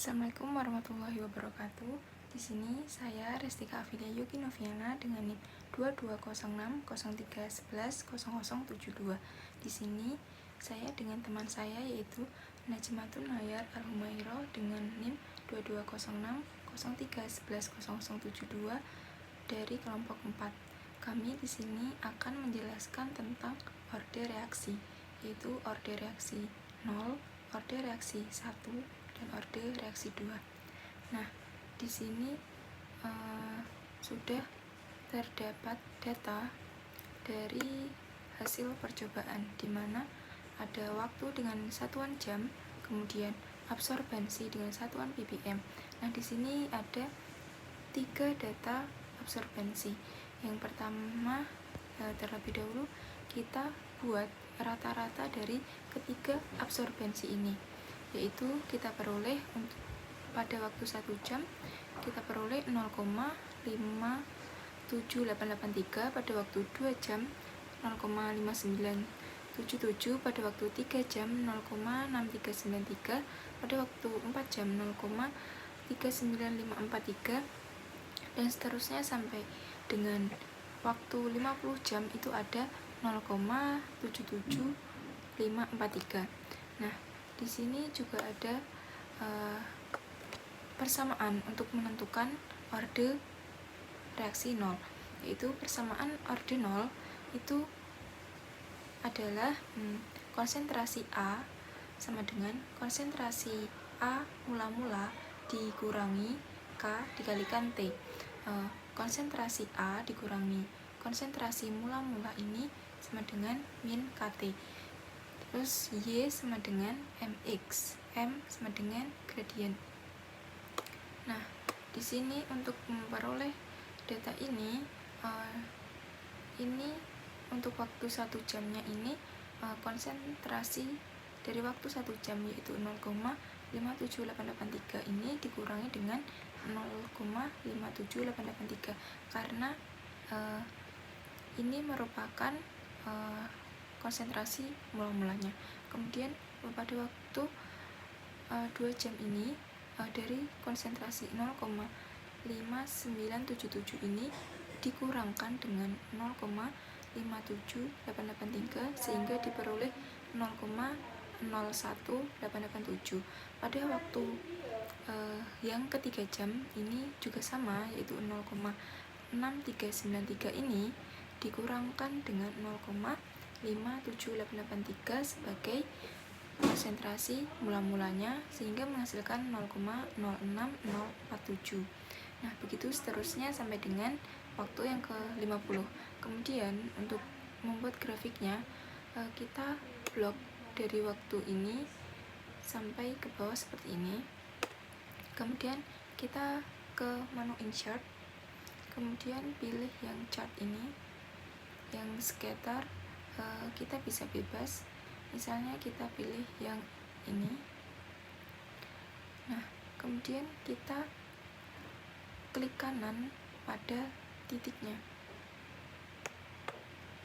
Assalamualaikum warahmatullahi wabarakatuh. Di sini saya Restika Afilia Yogi Noviana dengan NIM 220603110072. Di sini saya dengan teman saya yaitu Najmatun Nayar Al-Humairo dengan NIM 220603110072 dari kelompok 4. Kami di sini akan menjelaskan tentang orde reaksi, yaitu orde reaksi 0, orde reaksi 1, dan orde reaksi 2. Nah, di sini sudah terdapat data dari hasil percobaan di mana ada waktu dengan satuan jam, kemudian absorbensi dengan satuan ppm. Nah, di sini ada 3 data absorbensi. Yang pertama, terlebih dahulu kita buat rata-rata dari ketiga absorbensi ini, yaitu kita peroleh untuk pada waktu 1 jam kita peroleh 0,57883, pada waktu 2 jam 0,5977, pada waktu 3 jam 0,6393, pada waktu 4 jam 0,39543, dan seterusnya sampai dengan waktu 50 jam itu ada 0,77543. Nah, di sini juga ada persamaan untuk menentukan orde reaksi 0, yaitu persamaan orde 0 itu adalah konsentrasi A sama dengan konsentrasi A mula-mula dikurangi K dikalikan T. Konsentrasi A dikurangi konsentrasi mula-mula ini sama dengan min KT. Terus Y sama dengan MX, M sama dengan gradien. Nah, di sini untuk memperoleh data ini untuk waktu 1 jamnya ini konsentrasi dari waktu 1 jam yaitu 0,57883 ini dikurangi dengan 0,57883 karena ini merupakan konsentrasi mula-mulanya. Kemudian pada waktu 2 jam ini dari konsentrasi 0,5977 ini dikurangkan dengan 0,57883 sehingga diperoleh 0,01887. Pada waktu yang ketiga jam ini juga sama, yaitu 0,6393 ini dikurangkan dengan 0,57883 sebagai konsentrasi mula-mulanya sehingga menghasilkan 0,06047. Nah, begitu seterusnya sampai dengan waktu yang ke-50. Kemudian untuk membuat grafiknya kita blok dari waktu ini sampai ke bawah seperti ini. Kemudian kita ke menu insert, kemudian pilih yang chart ini, yang scatter. Kita bisa bebas, misalnya kita pilih yang ini. Nah, kemudian kita klik kanan pada titiknya.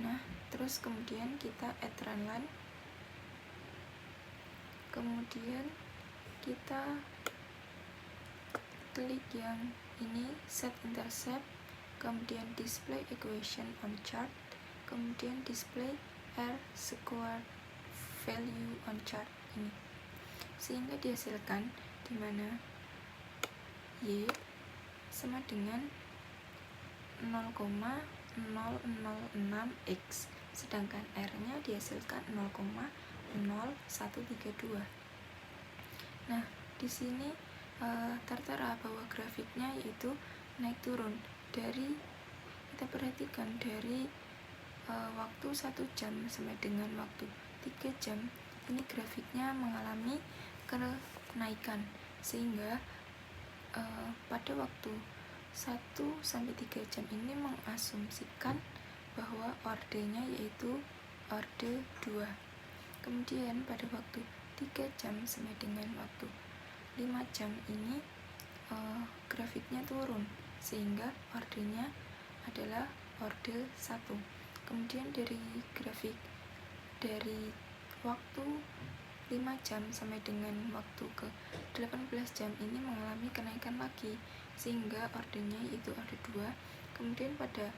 Nah, terus kemudian kita add run line, kemudian kita klik yang ini set intercept, kemudian display equation on chart, kemudian display R squared value on chart ini, sehingga dihasilkan di mana Y sama dengan 0,006x, sedangkan R nya dihasilkan 0,0132. Nah, di sini tertera bahwa grafiknya yaitu naik turun. Dari kita perhatikan dari waktu 1 jam sampai dengan waktu 3 jam ini grafiknya mengalami kenaikan, sehingga pada waktu 1 sampai 3 jam ini mengasumsikan bahwa ordenya yaitu orde 2. Kemudian pada waktu 3 jam sampai dengan waktu 5 jam ini grafiknya turun sehingga ordenya adalah orde 1. Kemudian dari grafik dari waktu 5 jam sampai dengan waktu ke 18 jam ini mengalami kenaikan lagi, sehingga ordernya yaitu order 2. Kemudian pada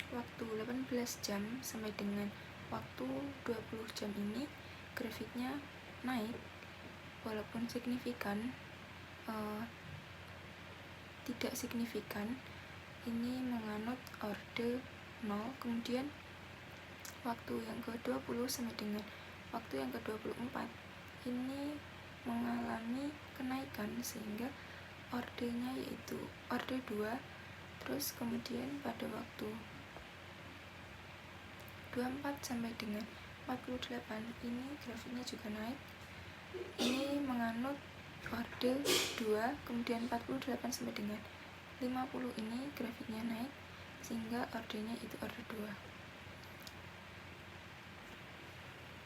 waktu 18 jam sampai dengan waktu 20 jam ini grafiknya naik walaupun signifikan, tidak signifikan, ini menganut order 0. Kemudian waktu yang ke-20 sampai dengan waktu yang ke-24 ini mengalami kenaikan, sehingga ordernya yaitu order 2. Terus kemudian pada waktu 24 sampai dengan 48 ini grafiknya juga naik, ini menganut order 2. Kemudian 48 sampai dengan 50 ini grafiknya naik, sehingga ordernya itu order 2.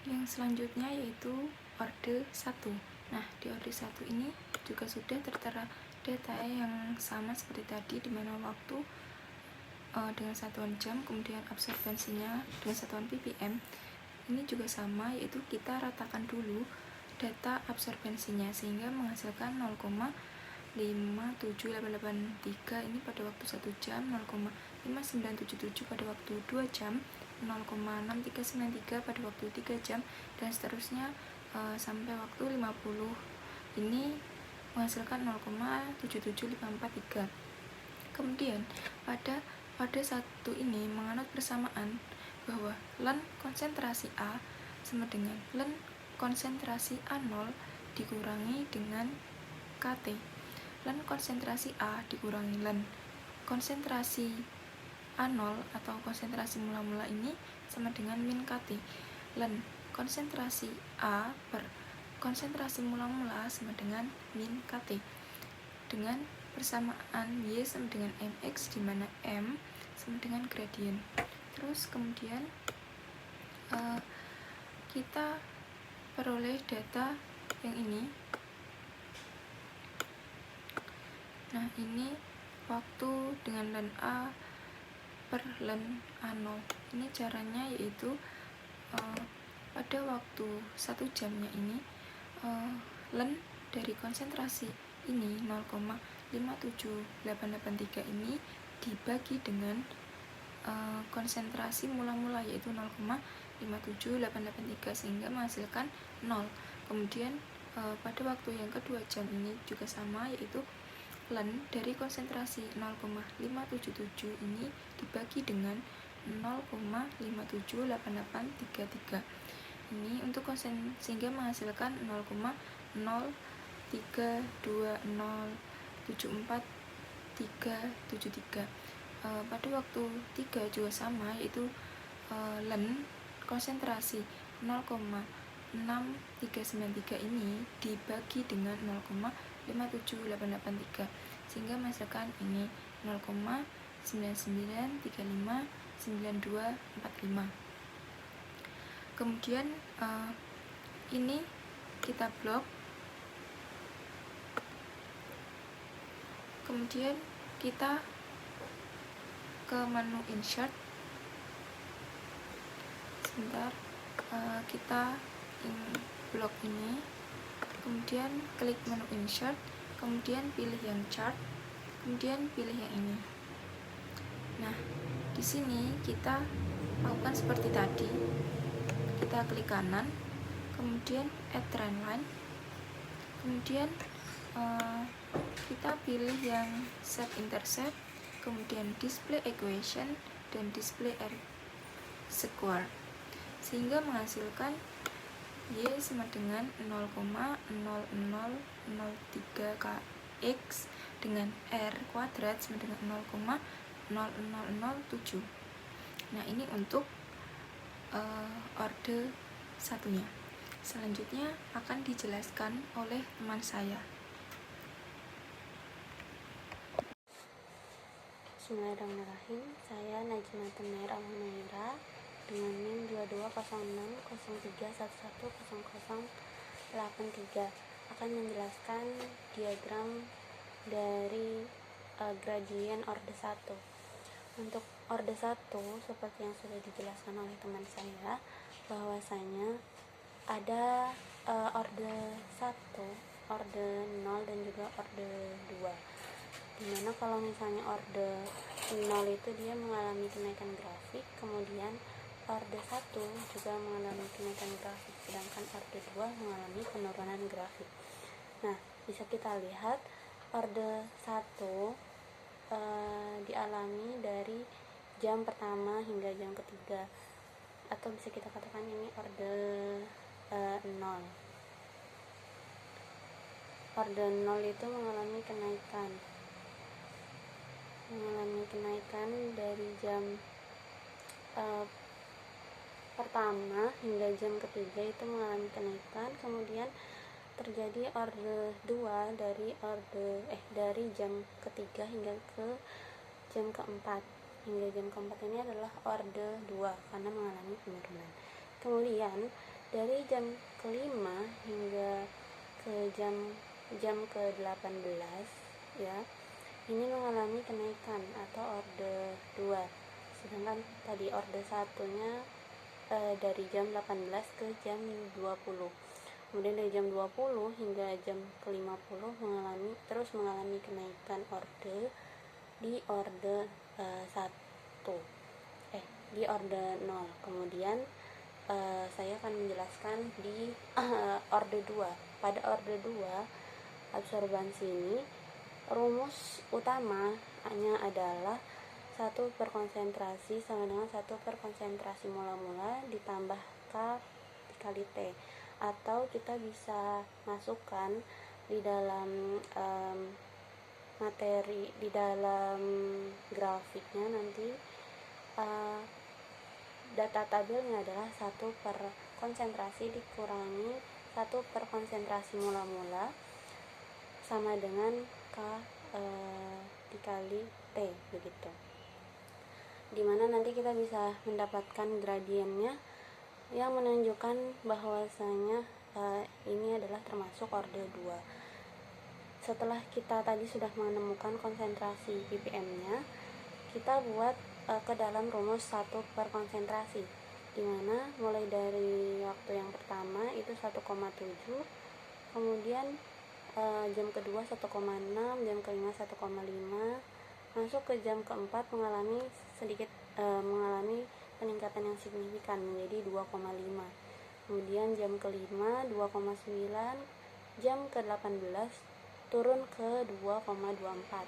Yang selanjutnya yaitu order 1. Nah, di order 1 ini juga sudah tertera data yang sama seperti tadi, di mana waktu dengan satuan jam, kemudian absorbensinya dengan satuan ppm. Ini juga sama, yaitu kita ratakan dulu data absorbensinya sehingga menghasilkan 0,57883 ini pada waktu 1 jam, 0,5977 pada waktu 2 jam, 0,6393 pada waktu 3 jam, dan seterusnya sampai waktu 50 ini menghasilkan 0,77543. Kemudian pada order 1 ini menganut persamaan bahwa ln konsentrasi A sama dengan ln konsentrasi A0 dikurangi dengan KT. Ln konsentrasi A dikurangi ln konsentrasi A0 atau konsentrasi mula-mula ini sama dengan min KT. Ln konsentrasi A per konsentrasi mula-mula sama dengan min KT. Dengan persamaan Y sama dengan MX, di mana M sama dengan gradien. Terus kemudian kita peroleh data yang ini. Nah, ini waktu dengan ln A per ln A0. Ini caranya yaitu pada waktu 1 jamnya ini ln dari konsentrasi ini 0,57883 ini dibagi dengan konsentrasi mula-mula yaitu 0,57883 sehingga menghasilkan 0. Kemudian pada waktu yang kedua jam ini juga sama, yaitu ln dari konsentrasi 0,577 ini dibagi dengan 0,578833 ini untuk sehingga menghasilkan 0,032074,373. Pada waktu 3 juga sama, yaitu ln konsentrasi 0,6393 ini dibagi dengan 0,57883 sehingga menghasilkan ini 0,99359245. Kemudian ini kita blok. Kemudian kita ke menu insert. Sebentar, kita blok ini, kemudian klik menu insert, kemudian pilih yang chart, kemudian pilih yang ini. Nah, di sini kita lakukan seperti tadi. Kita klik kanan, kemudian add trend line, kemudian kita pilih yang set intercept, kemudian display equation dan display r square, sehingga menghasilkan Y sama dengan 0,0003kx dengan R kuadrat sama dengan 0,0007. Nah, ini untuk order satunya. Selanjutnya akan dijelaskan oleh teman saya. Bismillahirrahmanirrahim. Saya Najma Tenair Al-Humaira dengan NIM 220603110083 akan menjelaskan diagram dari gradien orde 1. Untuk orde 1 seperti yang sudah dijelaskan oleh teman saya, bahwasanya ada orde 1, orde 0, dan juga orde 2. Dimana kalau misalnya orde 0 itu dia mengalami kenaikan grafik, kemudian orde 1 juga mengalami kenaikan grafik, sedangkan orde 2 mengalami penurunan grafik. Nah, bisa kita lihat orde 1 dialami dari jam pertama hingga jam ketiga, atau bisa kita katakan ini orde 0. Orde 0 itu mengalami kenaikan dari jam pertama hingga jam ketiga itu mengalami kenaikan, kemudian terjadi orde 2 dari jam ketiga hingga ke jam keempat. Hingga jam keempat ini adalah orde 2 karena mengalami penurunan. Kemudian dari jam kelima hingga ke jam ke-18 ya, ini mengalami kenaikan atau orde 2. Sedangkan tadi orde satunya dari jam 18 ke jam 20. Kemudian dari jam 20 hingga jam ke-50 mengalami kenaikan orde di orde 1. Di orde 0. Kemudian saya akan menjelaskan di orde 2. Pada orde 2 absorbansi ini rumus utamanya adalah 1 per konsentrasi sama dengan 1 per konsentrasi mula-mula ditambah K dikali T, atau kita bisa masukkan di dalam materi, di dalam grafiknya nanti data tabelnya adalah 1 per konsentrasi dikurangi 1 per konsentrasi mula-mula sama dengan K dikali T, begitu. Dimana nanti kita bisa mendapatkan gradiennya yang menunjukkan bahwasanya ini adalah termasuk orde 2. Setelah kita tadi sudah menemukan konsentrasi ppm-nya, kita buat ke dalam rumus 1 per konsentrasi, dimana mulai dari waktu yang pertama itu 1,7, kemudian jam kedua 1,6, jam kelima 1,5, masuk ke jam keempat mengalami peningkatan yang signifikan menjadi 2,5. Kemudian jam kelima 2,9, jam ke-18 turun ke 2,24.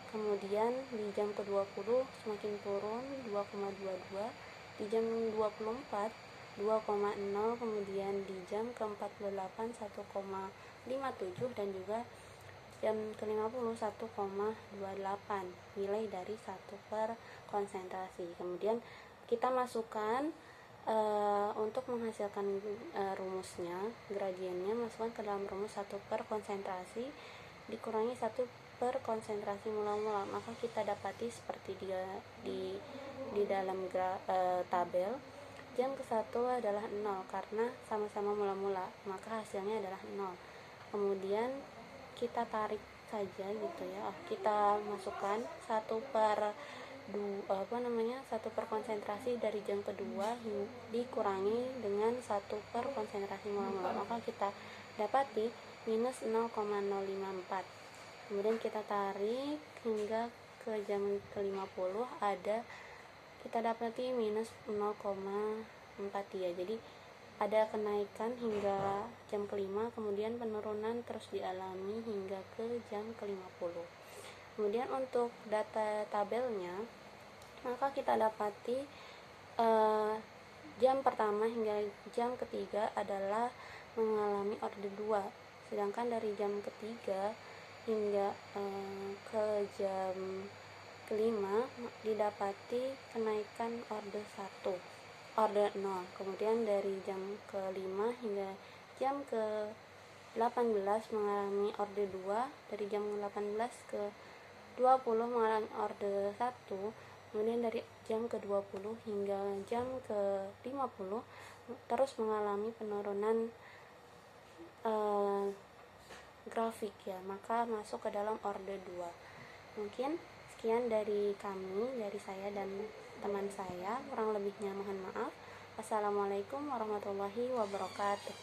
Kemudian di jam ke-20 semakin turun 2,22, di jam 24 2,0, kemudian di jam ke-48 1,57, dan juga jam ke-50 1,28, nilai dari 1 per konsentrasi. Kemudian kita masukkan untuk menghasilkan rumusnya, gradiennya, masukkan ke dalam rumus 1 per konsentrasi dikurangi 1 per konsentrasi mula-mula, maka kita dapati seperti di dalam tabel. Jam ke-1 adalah 0 karena sama-sama mula-mula, maka hasilnya adalah 0. Kemudian kita tarik saja gitu ya. Kita masukkan 1 per 1 per konsentrasi dari jam kedua dikurangi dengan 1 per konsentrasi mula-mula, maka kita dapati minus 0,054. Kemudian kita tarik hingga ke jam ke-50 kita dapati minus 0,43. Jadi ada kenaikan hingga jam kelima, kemudian penurunan terus dialami hingga ke jam ke-50. Kemudian untuk data tabelnya, maka kita dapati jam pertama hingga jam ketiga adalah mengalami orde 2, sedangkan dari jam ketiga hingga ke jam kelima didapati kenaikan orde 0. Kemudian dari jam ke-5 hingga jam ke-18 mengalami orde 2, dari jam 18 ke 20 mengalami orde 1, kemudian dari jam ke-20 hingga jam ke-50 terus mengalami penurunan grafik ya, maka masuk ke dalam orde 2. Mungkin sekian dari kami, dari saya dan teman saya, kurang lebihnya mohon maaf. Assalamualaikum warahmatullahi wabarakatuh.